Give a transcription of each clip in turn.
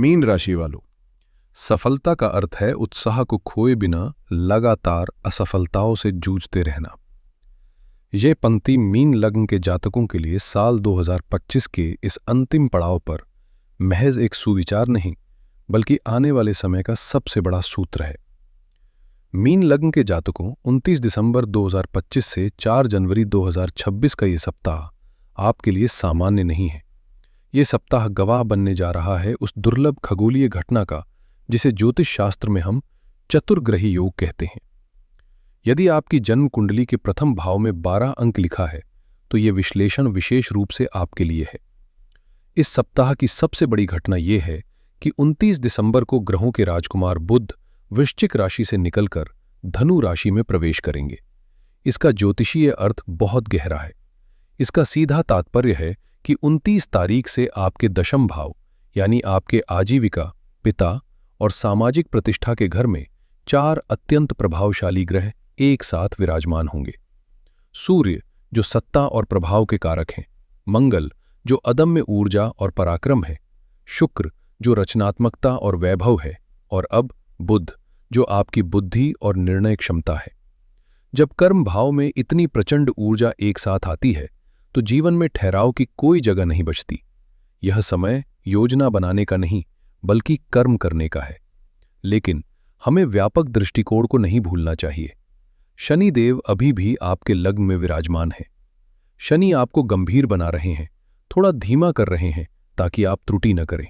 Mean राशि वालों, सफलता का अर्थ है उत्साह को खोए बिना लगातार असफलताओं से जूझते रहना। यह पंक्ति मीन लग्न के जातकों के लिए साल 2025 के इस अंतिम पड़ाव पर महज एक सुविचार नहीं, बल्कि आने वाले समय का सबसे बड़ा सूत्र है। मीन लग्न के जातकों, 29 दिसंबर 2025 से 4 जनवरी 2026 का ये सप्ताह आपके लिए सामान्य नहीं है। ये सप्ताह गवाह बनने जा रहा है उस दुर्लभ खगोलीय घटना का जिसे ज्योतिष शास्त्र में हम चतुर्ग्रही योग कहते हैं। यदि आपकी जन्म कुंडली के प्रथम भाव में 12 अंक लिखा है तो ये विश्लेषण विशेष रूप से आपके लिए है। इस सप्ताह की सबसे बड़ी घटना यह है कि 29 दिसंबर को ग्रहों के राजकुमार बुध वृश्चिक राशि से निकलकर धनु राशि में प्रवेश करेंगे। इसका ज्योतिषीय अर्थ बहुत गहरा है। इसका सीधा तात्पर्य है कि 29 तारीख से आपके दशम भाव यानी आपके आजीविका, पिता और सामाजिक प्रतिष्ठा के घर में 4 अत्यंत प्रभावशाली ग्रह एक साथ विराजमान होंगे। सूर्य जो सत्ता और प्रभाव के कारक हैं, मंगल जो अदम्य ऊर्जा और पराक्रम है, शुक्र जो रचनात्मकता और वैभव है, और अब बुध जो आपकी बुद्धि और निर्णय क्षमता है। जब कर्म भाव में इतनी प्रचंड ऊर्जा एक साथ आती है तो जीवन में ठहराव की कोई जगह नहीं बचती। यह समय योजना बनाने का नहीं, बल्कि कर्म करने का है। लेकिन हमें व्यापक दृष्टिकोण को नहीं भूलना चाहिए। शनि देव अभी भी आपके लग्न में विराजमान है। शनि आपको गंभीर बना रहे हैं, थोड़ा धीमा कर रहे हैं ताकि आप त्रुटि न करें।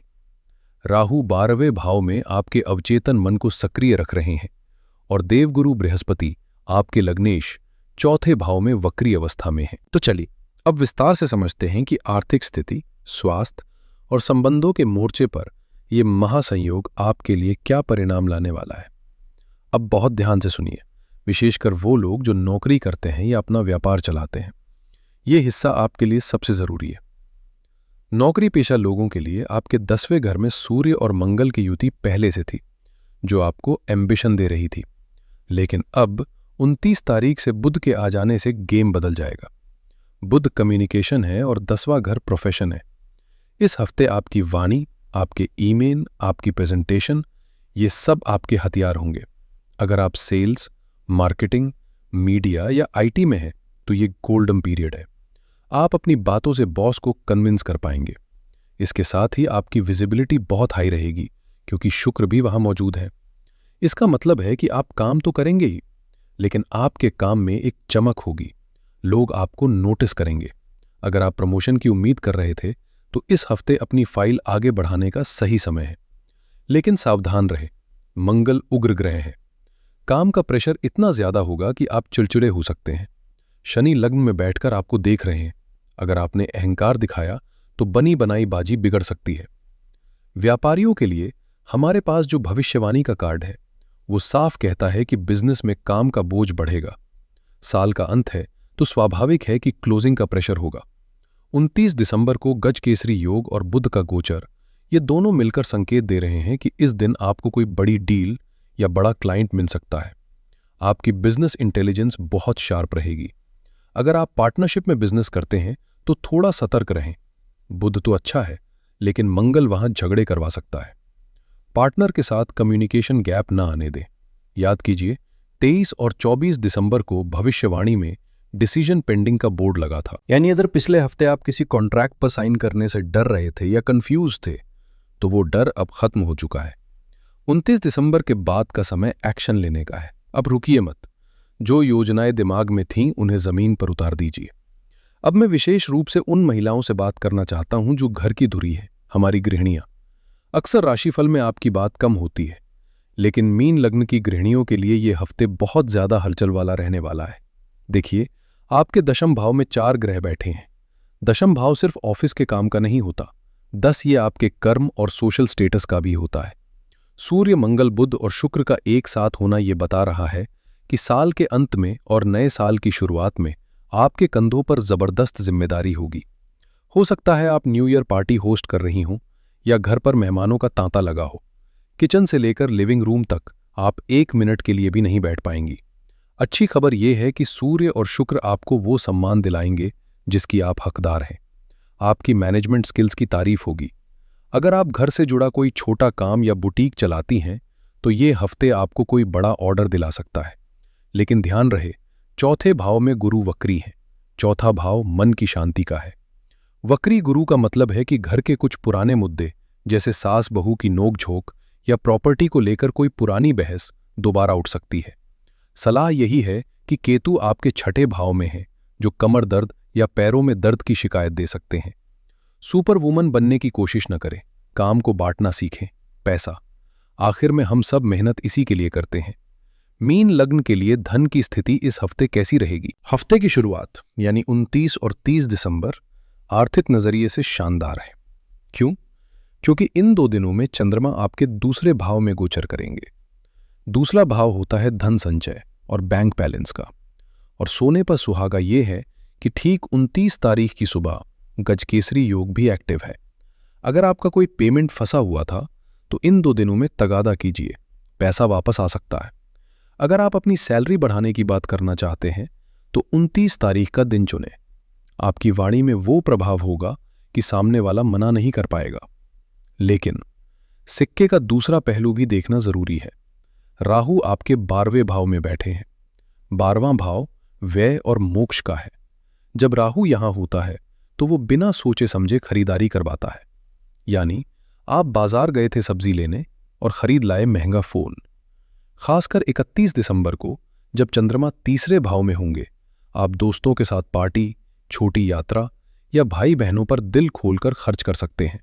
राहु 12वें भाव में आपके अवचेतन मन को सक्रिय रख रहे हैं, और देवगुरु बृहस्पति आपके लग्नेश 4थे भाव में वक्री अवस्था में है। तो चलिए अब विस्तार से समझते हैं कि आर्थिक स्थिति, स्वास्थ्य और संबंधों के मोर्चे पर यह महासंयोग आपके लिए क्या परिणाम लाने वाला है। अब बहुत ध्यान से सुनिए, विशेषकर वो लोग जो नौकरी करते हैं या अपना व्यापार चलाते हैं। ये हिस्सा आपके लिए सबसे जरूरी है। नौकरी पेशा लोगों के लिए आपके 10वें घर में सूर्य और मंगल की युति पहले से थी, जो आपको एम्बिशन दे रही थी। लेकिन अब 29 तारीख से बुध के आ जाने से गेम बदल जाएगा। बुध कम्युनिकेशन है और 10वां घर प्रोफेशन है। इस हफ्ते आपकी वाणी, आपके ईमेल, आपकी प्रेजेंटेशन, ये सब आपके हथियार होंगे। अगर आप सेल्स, मार्केटिंग, मीडिया या आईटी में हैं तो ये गोल्डन पीरियड है। आप अपनी बातों से बॉस को कन्विंस कर पाएंगे। इसके साथ ही आपकी विजिबिलिटी बहुत हाई रहेगी क्योंकि शुक्र भी वहां मौजूद है। इसका मतलब है कि आप काम तो करेंगे ही, लेकिन आपके काम में एक चमक होगी। लोग आपको नोटिस करेंगे। अगर आप प्रमोशन की उम्मीद कर रहे थे तो इस हफ्ते अपनी फाइल आगे बढ़ाने का सही समय है। लेकिन सावधान रहे, मंगल उग्र ग्रह है। काम का प्रेशर इतना ज्यादा होगा कि आप चिड़चिड़े हो सकते हैं। शनि लग्न में बैठकर आपको देख रहे हैं। अगर आपने अहंकार दिखाया तो बनी बनाई बाजी बिगड़ सकती है। व्यापारियों के लिए हमारे पास जो भविष्यवाणी का कार्ड है वो साफ कहता है कि बिजनेस में काम का बोझ बढ़ेगा। साल का अंत है तो स्वाभाविक है कि क्लोजिंग का प्रेशर होगा। 29 दिसंबर को गज केसरी योग और बुध का गोचर, ये दोनों मिलकर संकेत दे रहे हैं कि इस दिन आपको कोई बड़ी डील या बड़ा क्लाइंट मिल सकता है। आपकी बिजनेस इंटेलिजेंस बहुत शार्प रहेगी। अगर आप पार्टनरशिप में बिजनेस करते हैं तो थोड़ा सतर्क रहें। बुध तो अच्छा है, लेकिन मंगल वहां झगड़े करवा सकता है। पार्टनर के साथ कम्युनिकेशन गैप ना आने दें। याद कीजिए, 23 और 24 दिसंबर को भविष्यवाणी में डिसीजन पेंडिंग का बोर्ड लगा था। यानी अगर पिछले हफ्ते आप किसी कॉन्ट्रैक्ट पर साइन करने से डर रहे थे या कंफ्यूज थे तो वो डर अब खत्म हो चुका है। 29 दिसंबर के बाद का समय एक्शन लेने का है। अब रुकिए मत। जो योजनाएं दिमाग में थीं उन्हें जमीन पर उतार दीजिए। अब मैं विशेष रूप से उन महिलाओं से बात करना चाहता हूं जो घर की धुरी है, हमारी गृहिणियां। अक्सर राशिफल में आपकी बात कम होती है, लेकिन मीन लग्न की गृहिणियों के लिए ये हफ्ते बहुत ज्यादा हलचल वाला रहने वाला है। देखिए, आपके दशम भाव में 4 ग्रह बैठे हैं। दशम भाव सिर्फ ऑफिस के काम का नहीं होता, 10 ये आपके कर्म और सोशल स्टेटस का भी होता है। सूर्य, मंगल, बुध और शुक्र का एक साथ होना ये बता रहा है कि साल के अंत में और नए साल की शुरुआत में आपके कंधों पर जबरदस्त जिम्मेदारी होगी। हो सकता है आप न्यू ईयर पार्टी होस्ट कर रही हों या घर पर मेहमानों का तांता लगा हो। किचन से लेकर लिविंग रूम तक आप 1 मिनट के लिए भी नहीं बैठ पाएंगी। अच्छी खबर यह है कि सूर्य और शुक्र आपको वो सम्मान दिलाएंगे जिसकी आप हकदार हैं। आपकी मैनेजमेंट स्किल्स की तारीफ होगी। अगर आप घर से जुड़ा कोई छोटा काम या बुटीक चलाती हैं तो ये हफ्ते आपको कोई बड़ा ऑर्डर दिला सकता है। लेकिन ध्यान रहे, चौथे भाव में गुरु वक्री है। चौथा भाव मन की शांति का है। वक्री गुरु का मतलब है कि घर के कुछ पुराने मुद्दे जैसे सास बहू की नोकझोंक या प्रॉपर्टी को लेकर कोई पुरानी बहस दोबारा उठ सकती है। सलाह यही है कि केतु आपके छठे भाव में है, जो कमर दर्द या पैरों में दर्द की शिकायत दे सकते हैं। सुपर वुमन बनने की कोशिश न करें, काम को बांटना सीखें। पैसा, आखिर में हम सब मेहनत इसी के लिए करते हैं। मीन लग्न के लिए धन की स्थिति इस हफ्ते कैसी रहेगी? हफ्ते की शुरुआत यानी 29 और 30 दिसंबर आर्थिक नजरिए से शानदार है। क्यों? क्योंकि इन 2 दिनों में चंद्रमा आपके दूसरे भाव में गोचर करेंगे। दूसरा भाव होता है धन संचय और बैंक बैलेंस का। और सोने पर सुहागा ये है कि ठीक 29 तारीख की सुबह गजकेसरी योग भी एक्टिव है। अगर आपका कोई पेमेंट फंसा हुआ था तो इन 2 दिनों में तगादा कीजिए, पैसा वापस आ सकता है। अगर आप अपनी सैलरी बढ़ाने की बात करना चाहते हैं तो 29 तारीख का दिन चुनें। आपकी वाणी में वो प्रभाव होगा कि सामने वाला मना नहीं कर पाएगा। लेकिन सिक्के का दूसरा पहलू भी देखना जरूरी है। राहु आपके 12वें भाव में बैठे हैं। 12वां भाव व्यय और मोक्ष का है। जब राहु यहां होता है तो वो बिना सोचे समझे खरीदारी करवाता है। यानी आप बाजार गए थे सब्जी लेने और खरीद लाए महंगा फोन। खासकर 31 दिसंबर को जब चंद्रमा तीसरे भाव में होंगे, आप दोस्तों के साथ पार्टी, छोटी यात्रा या भाई बहनों पर दिल खोलकर खर्च कर सकते हैं।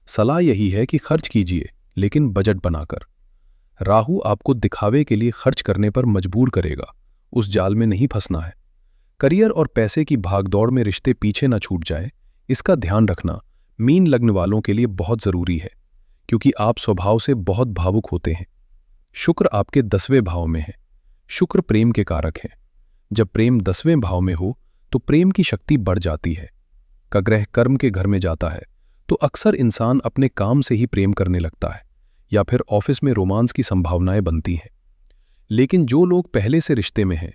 सलाह यही है कि खर्च कीजिए, लेकिन बजट बनाकर। राहु आपको दिखावे के लिए खर्च करने पर मजबूर करेगा, उस जाल में नहीं फंसना है। करियर और पैसे की भागदौड़ में रिश्ते पीछे न छूट जाए, इसका ध्यान रखना मीन लग्न वालों के लिए बहुत जरूरी है, क्योंकि आप स्वभाव से बहुत भावुक होते हैं। शुक्र आपके 10वें भाव में है। शुक्र प्रेम के कारक हैं। जब प्रेम 10वें भाव में हो तो प्रेम की शक्ति बढ़ जाती है। का ग्रह कर्म के घर में जाता है तो अक्सर इंसान अपने काम से ही प्रेम करने लगता है या फिर ऑफिस में रोमांस की संभावनाएं बनती हैं। लेकिन जो लोग पहले से रिश्ते में हैं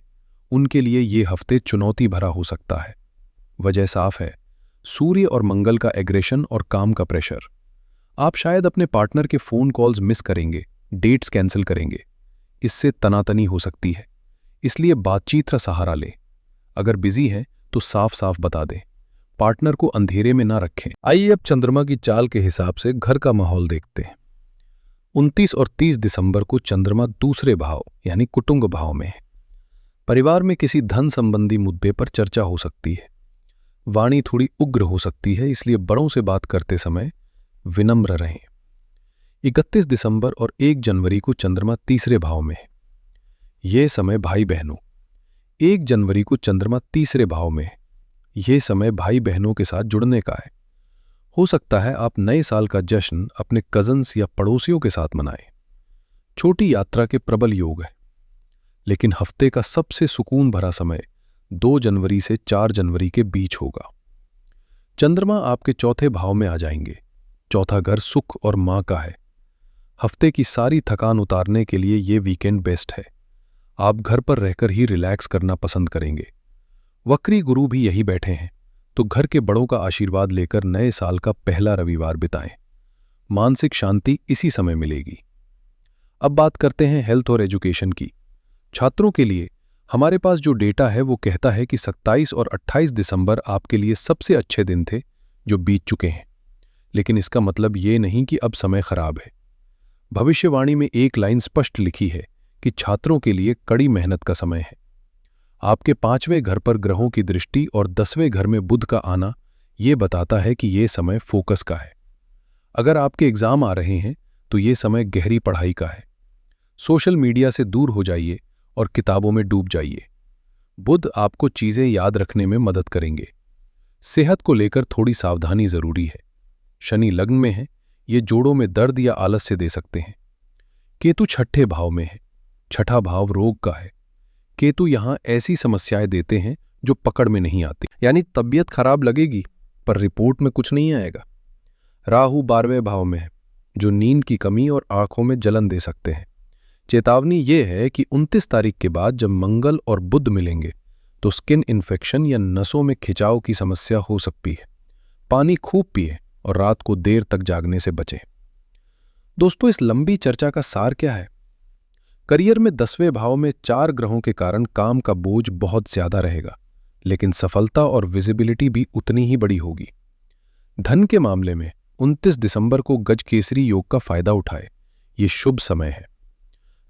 उनके लिए ये हफ्ते चुनौती भरा हो सकता है। वजह साफ है, सूर्य और मंगल का एग्रेशन और काम का प्रेशर। आप शायद अपने पार्टनर के फोन कॉल्स मिस करेंगे, डेट्स कैंसिल करेंगे। इससे तनातनी हो सकती है, इसलिए बातचीत का सहारा लें। अगर बिजी हैं तो साफ साफ बता दें, पार्टनर को अंधेरे में ना रखें। आइए अब चंद्रमा की चाल के हिसाब से घर का माहौल देखते हैं। 29 और 30 दिसंबर को चंद्रमा दूसरे भाव यानी कुटुंब भाव में है। परिवार में किसी धन संबंधी मुद्दे पर चर्चा हो सकती है। वाणी थोड़ी उग्र हो सकती है, इसलिए बड़ों से बात करते समय विनम्र रहें। 31 दिसंबर और 1 जनवरी को चंद्रमा तीसरे भाव में है। यह समय भाई बहनों 1 जनवरी को चंद्रमा तीसरे भाव में है। यह समय भाई बहनों के साथ जुड़ने का है। हो सकता है आप नए साल का जश्न अपने कजन्स या पड़ोसियों के साथ मनाएं। छोटी यात्रा के प्रबल योग है। लेकिन हफ्ते का सबसे सुकून भरा समय 2 जनवरी से 4 जनवरी के बीच होगा। चंद्रमा आपके चौथे भाव में आ जाएंगे। चौथा घर सुख और मां का है। हफ्ते की सारी थकान उतारने के लिए ये वीकेंड बेस्ट है। आप घर पर रहकर ही रिलैक्स करना पसंद करेंगे। वक्री गुरु भी यही बैठे हैं, तो घर के बड़ों का आशीर्वाद लेकर नए साल का पहला रविवार बिताएं। मानसिक शांति इसी समय मिलेगी। अब बात करते हैं हेल्थ और एजुकेशन की। छात्रों के लिए हमारे पास जो डेटा है वो कहता है कि 27 और 28 दिसंबर आपके लिए सबसे अच्छे दिन थे जो बीत चुके हैं। लेकिन इसका मतलब ये नहीं कि अब समय खराब है। भविष्यवाणी में एक लाइन स्पष्ट लिखी है कि छात्रों के लिए कड़ी मेहनत का समय है। आपके 5वें घर पर ग्रहों की दृष्टि और 10वें घर में बुध का आना ये बताता है कि ये समय फोकस का है। अगर आपके एग्जाम आ रहे हैं तो ये समय गहरी पढ़ाई का है। सोशल मीडिया से दूर हो जाइए और किताबों में डूब जाइए। बुध आपको चीजें याद रखने में मदद करेंगे। सेहत को लेकर थोड़ी सावधानी जरूरी है। शनि लग्न में है, ये जोड़ों में दर्द या आलस्य दे सकते हैं। केतु छठे भाव में है। छठा भाव रोग का है। केतु यहां ऐसी समस्याएं देते हैं जो पकड़ में नहीं आती, यानी तबीयत खराब लगेगी पर रिपोर्ट में कुछ नहीं आएगा। राहु 12वें भाव में है, जो नींद की कमी और आंखों में जलन दे सकते हैं। चेतावनी ये है कि 29 तारीख के बाद जब मंगल और बुध मिलेंगे तो स्किन इन्फेक्शन या नसों में खिंचाव की समस्या हो सकती है। पानी खूब पिए और रात को देर तक जागने से बचें। दोस्तों, इस लंबी चर्चा का सार क्या है? करियर में 10वें भाव में 4 ग्रहों के कारण काम का बोझ बहुत ज्यादा रहेगा, लेकिन सफलता और विजिबिलिटी भी उतनी ही बड़ी होगी। धन के मामले में 29 दिसंबर को गज केसरी योग का फायदा उठाए, ये शुभ समय है।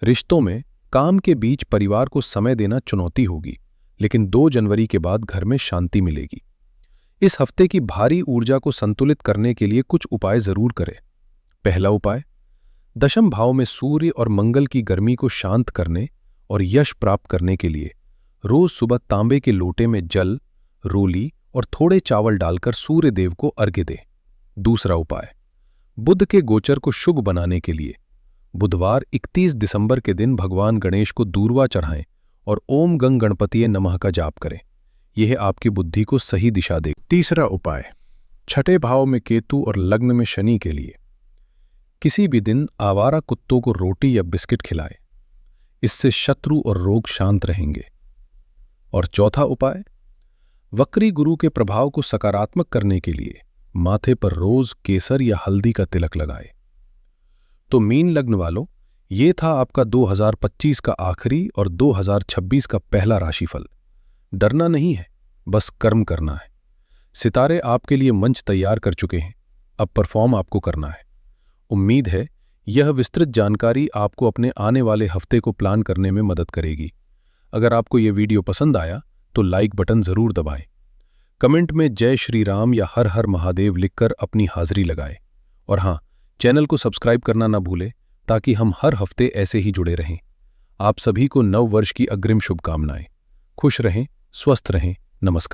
रिश्तों में काम के बीच परिवार को समय देना चुनौती होगी, लेकिन 2 जनवरी के बाद घर में शांति मिलेगी। इस हफ्ते की भारी ऊर्जा को संतुलित करने के लिए कुछ उपाय जरूर करें। पहला उपाय, दशम भाव में सूर्य और मंगल की गर्मी को शांत करने और यश प्राप्त करने के लिए रोज सुबह तांबे के लोटे में जल, रोली और थोड़े चावल डालकर सूर्य देव को अर्घ्य दें। दूसरा उपाय, बुध के गोचर को शुभ बनाने के लिए बुधवार 31 दिसंबर के दिन भगवान गणेश को दूर्वा चढ़ाएं और ओम गंग गणपतिये नमः का जाप करें। यह आपकी बुद्धि को सही दिशा देगा। तीसरा उपाय, छठे भाव में केतु और लग्न में शनि के लिए किसी भी दिन आवारा कुत्तों को रोटी या बिस्किट खिलाएं, इससे शत्रु और रोग शांत रहेंगे। और चौथा उपाय, वक्री गुरु के प्रभाव को सकारात्मक करने के लिए माथे पर रोज केसर या हल्दी का तिलक लगाएं। तो मीन लग्न वालों, ये था आपका 2025 का आखिरी और 2026 का पहला राशिफल। डरना नहीं है, बस कर्म करना है। सितारे आपके लिए मंच तैयार कर चुके हैं, अब परफॉर्म आपको करना है। उम्मीद है यह विस्तृत जानकारी आपको अपने आने वाले हफ्ते को प्लान करने में मदद करेगी। अगर आपको यह वीडियो पसंद आया तो लाइक बटन जरूर दबाएं। कमेंट में जय श्री राम या हर हर महादेव लिखकर अपनी हाजिरी लगाएं। और हाँ, चैनल को सब्सक्राइब करना ना भूलें ताकि हम हर हफ्ते ऐसे ही जुड़े रहें। आप सभी को नव वर्ष की अग्रिम शुभकामनाएं। खुश रहें, स्वस्थ रहें। नमस्कार।